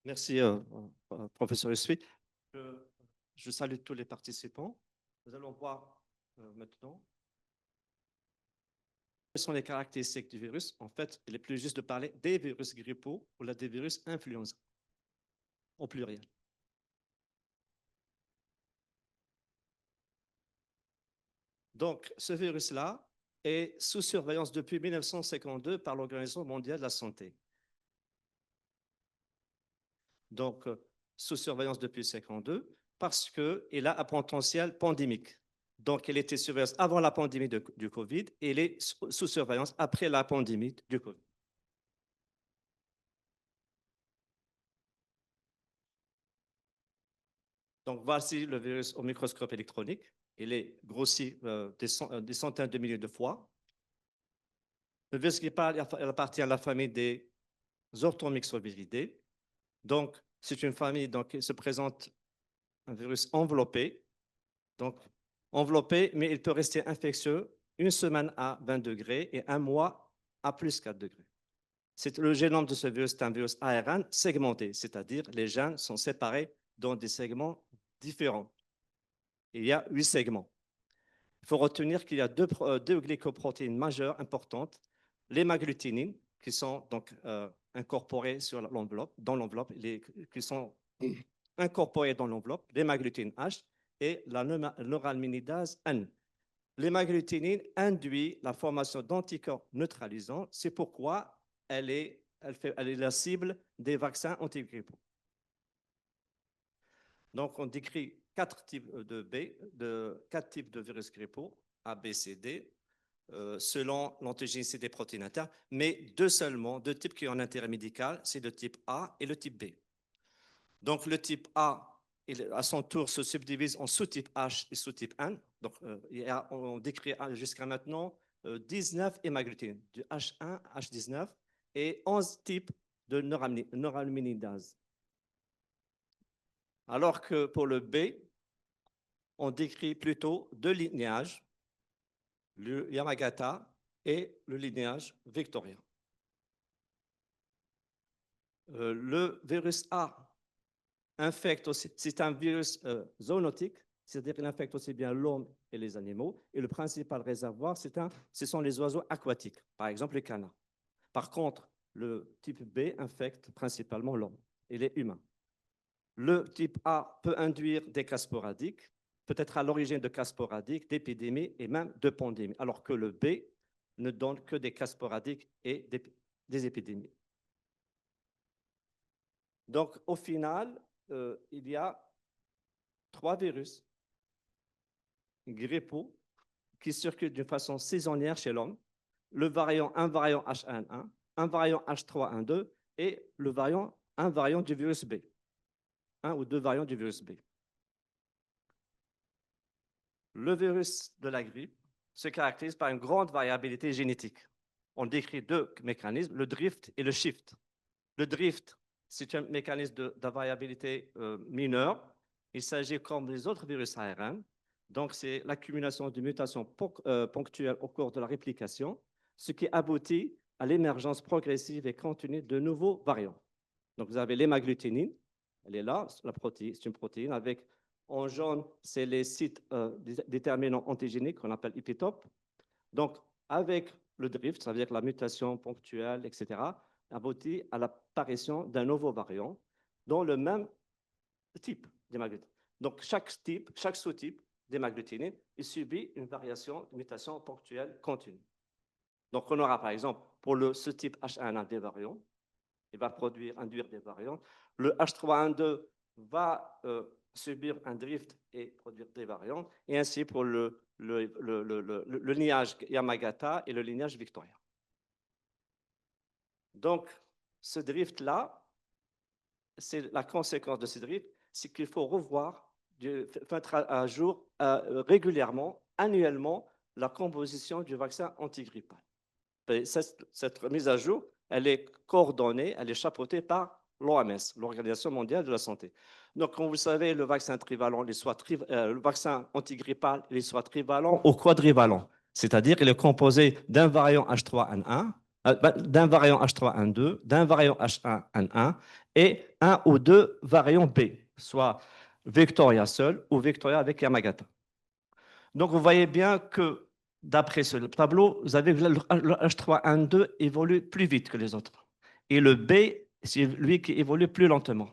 Merci, professeur Essuie. Je, je salue tous les participants. Nous allons voir maintenant quelles sont les caractéristiques du virus. En fait, il est plus juste de parler des virus grippaux ou des virus influenza, au pluriel. Donc, ce virus-là est sous surveillance depuis 1952 par l'Organisation mondiale de la santé. Donc, sous surveillance depuis 1952 parce qu'il a un potentiel pandémique. Donc, il était surveillance avant la pandémie du Covid et il est sous surveillance après la pandémie du Covid. Donc, voici le virus au microscope électronique. Il est grossi des centaines de milliers de fois. Le virus grippal appartient à la famille des orthomyxoviridae. Donc, c'est une famille qui se présente un virus enveloppé. Donc, enveloppé, mais il peut rester infectieux une semaine à 20 degrés et un mois à plus 4 degrés. Le génome de ce virus est un virus ARN segmenté, c'est-à-dire les gènes sont séparés dans des segments différents. Il y a 8 segments. Il faut retenir qu'il y a deux glycoprotéines majeures importantes, l'hémagglutinine, qui sont donc incorporées dans l'enveloppe, qui sont incorporées dans l'enveloppe, l'hémagglutinine H et la neuraminidase N. L'hémagglutinine induit la formation d'anticorps neutralisants. C'est pourquoi elle est la cible des vaccins antigrippaux. Donc, on décrit quatre types quatre types de virus grippaux, A, B, C, D, selon l'antigénicité des protéines internes, mais deux types qui ont un intérêt médical, c'est le type A et le type B. Donc, le type A, à son tour, se subdivise en sous-type H et sous-type N. Donc, on décrit jusqu'à maintenant 19 hémagglutinines, du H1, H19, et 11 types de neuraminidase. Alors que pour le B, on décrit plutôt deux lignages, le Yamagata et le lignage victorien. Le virus A infecte aussi, c'est un virus zoonotique, c'est-à-dire qu'il infecte aussi bien l'homme et les animaux. Et le principal réservoir, ce sont les oiseaux aquatiques, par exemple les canards. Par contre, le type B infecte principalement l'homme et les humains. Le type A peut induire des cas sporadiques, peut-être à l'origine de cas sporadiques, d'épidémies et même de pandémies, alors que le B ne donne que des cas sporadiques et des épidémies. Donc, au final, il y a 3 virus grippaux qui circulent d'une façon saisonnière chez l'homme, un variant H1N1, un variant H3N2 et un variant du virus B, un ou deux variants du virus B. Le virus de la grippe se caractérise par une grande variabilité génétique. On décrit deux mécanismes, le drift et le shift. Le drift, c'est un mécanisme de variabilité mineure. Il s'agit, comme les autres virus ARN, donc c'est l'accumulation de mutations ponctuelles au cours de la réplication, ce qui aboutit à l'émergence progressive et continue de nouveaux variants. Donc vous avez l'hémagglutinine, elle est là, c'est une protéine avec, en jaune, c'est les sites déterminants antigéniques qu'on appelle épitopes. Donc avec le drift, ça veut dire la mutation ponctuelle, etc., aboutit à l'apparition d'un nouveau variant dans le même type d'hémagglutinine. Donc, chaque sous-type d'hémagglutinine, il subit une variation, une mutation ponctuelle continue. Donc, on aura par exemple pour ce type H1N1 des variants, il va induire des variants. Le H3N2 va subir un drift et produire des variants, et ainsi pour le lignage Yamagata et le lignage Victoria. Donc, ce drift-là, c'est la conséquence de ce drift, c'est qu'il faut revoir, mettre à jour régulièrement, annuellement, la composition du vaccin antigrippal. Cette mise à jour, elle est coordonnée, elle est chapeautée par l'OMS, l'Organisation mondiale de la santé. Donc, comme vous savez, le vaccin trivalent, le vaccin antigrippal, il est soit trivalent ou quadrivalent. C'est-à-dire qu'il est composé d'un variant H3N1, d'un variant H3N2, d'un variant H1N1 et un ou deux variants B, soit Victoria seul ou Victoria avec Yamagata. Donc, vous voyez bien que d'après ce tableau, vous avez le H3N2 évolue plus vite que les autres. Et le B, c'est lui qui évolue plus lentement.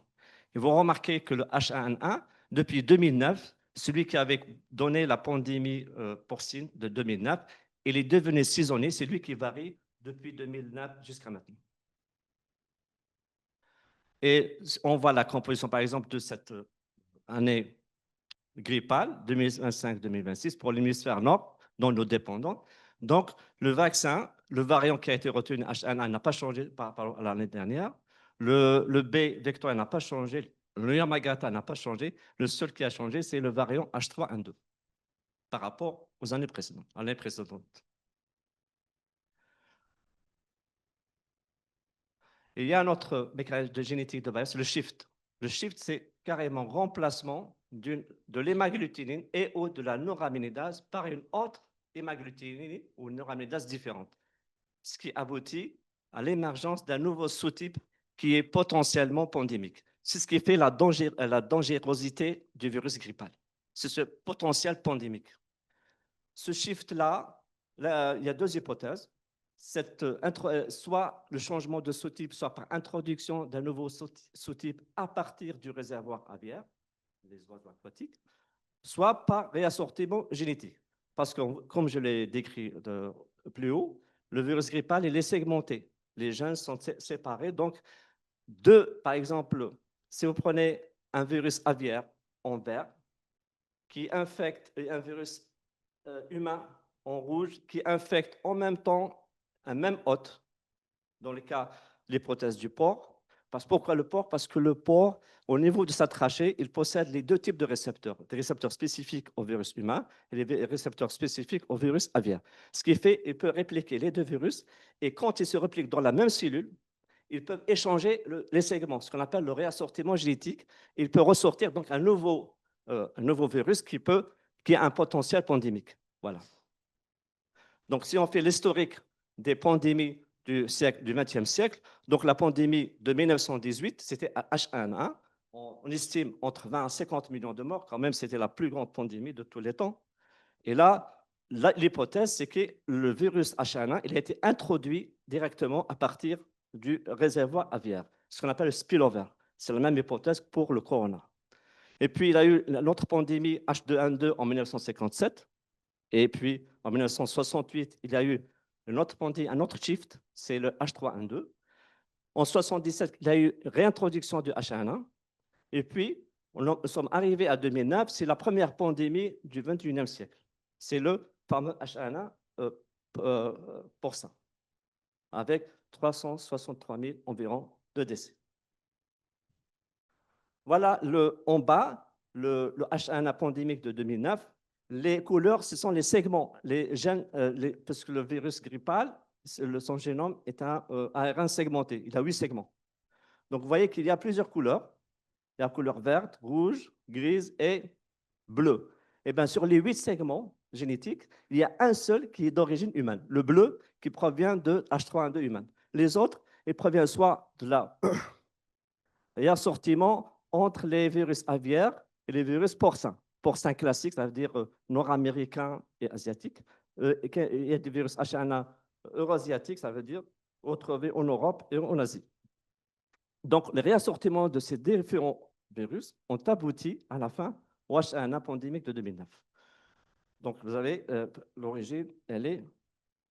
Et vous remarquez que le H1N1, depuis 2009, celui qui avait donné la pandémie porcine de 2009, il est devenu saisonnier, c'est lui qui varie depuis 2009 jusqu'à maintenant. Et on voit la composition, par exemple, de cette année grippale 2025-2026 pour l'hémisphère nord, dont nous dépendons. Donc, le vaccin, le variant qui a été retenu, H1N1, n'a pas changé par rapport à l'année dernière. Le B vectoriel n'a pas changé. Le Yamagata n'a pas changé. Le seul qui a changé, c'est le variant H3N2 par rapport aux années précédentes. Et il y a un autre mécanisme de génétique de virus, le shift. Le shift, c'est carrément remplacement de l'hémagglutinine et ou de la neuraminidase par une autre hémagglutinine ou neuraminidase différente, ce qui aboutit à l'émergence d'un nouveau sous-type qui est potentiellement pandémique. C'est ce qui fait la dangerosité du virus grippal. C'est ce potentiel pandémique. Ce shift-là, il y a deux hypothèses. Soit le changement de sous-type, soit par introduction d'un nouveau sous-type à partir du réservoir aviaire, les oiseaux aquatiques, soit par réassortiment génétique. Parce que, comme je l'ai décrit plus haut, le virus grippal, il est segmenté. Les gènes sont séparés. Donc, par exemple, si vous prenez un virus aviaire en vert qui infecte un virus humain en rouge qui infecte en même temps un même hôte, dans le cas l'hypothèse du porc. Pourquoi le porc? Parce que le porc, au niveau de sa trachée, il possède les deux types de récepteurs, des récepteurs spécifiques au virus humain et des récepteurs spécifiques au virus aviaire. Ce qui fait qu'il peut répliquer les deux virus et quand ils se répliquent dans la même cellule, ils peuvent échanger les segments, ce qu'on appelle le réassortiment génétique. Il peut ressortir donc un nouveau virus qui a un potentiel pandémique. Voilà. Donc, si on fait l'historique des pandémies du XXe siècle, donc la pandémie de 1918, c'était H1N1. On estime entre 20 et 50 millions de morts. Quand même, c'était la plus grande pandémie de tous les temps. Et là, l'hypothèse, c'est que le virus H1N1, il a été introduit directement à partir du réservoir aviaire, ce qu'on appelle le spillover. C'est la même hypothèse pour le corona. Et puis, il y a eu l'autre pandémie H2N2 en 1957. Et puis, en 1968, il y a eu un autre shift, c'est le H3N2. En 1977, il y a eu réintroduction du H1N1. Et puis, nous sommes arrivés à 2009, c'est la première pandémie du 21e siècle. C'est le fameux H1N1 porcin, avec 363 000 environ de décès. Voilà en bas, le H1N1 pandémique de 2009. Les couleurs, ce sont les segments, les gènes, parce que le virus grippal, son génome est un ARN segmenté. Il a 8 segments. Donc, vous voyez qu'il y a plusieurs couleurs. Il y a la couleur verte, rouge, grise et bleue. Et bien, sur les 8 segments génétiques, il y a un seul qui est d'origine humaine, le bleu, qui provient de H3N2 humain. Les autres, ils proviennent soit de la réassortiment entre les virus aviaires et les virus porcins. Porcins classiques, ça veut dire nord-américains et asiatiques. Il y a des virus H1N1 eurasiatiques, ça veut dire retrouvés en Europe et en Asie. Donc, les réassortiments de ces différents virus ont abouti à la fin au H1N1 pandémique de 2009. Donc, vous avez l'origine, elle est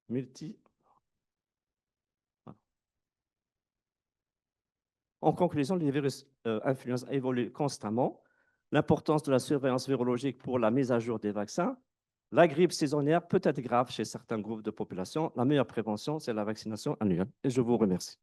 multi. En conclusion, les virus influenza évoluent constamment. L'importance de la surveillance virologique pour la mise à jour des vaccins. La grippe saisonnière peut être grave chez certains groupes de population. La meilleure prévention, c'est la vaccination annuelle. Et je vous remercie.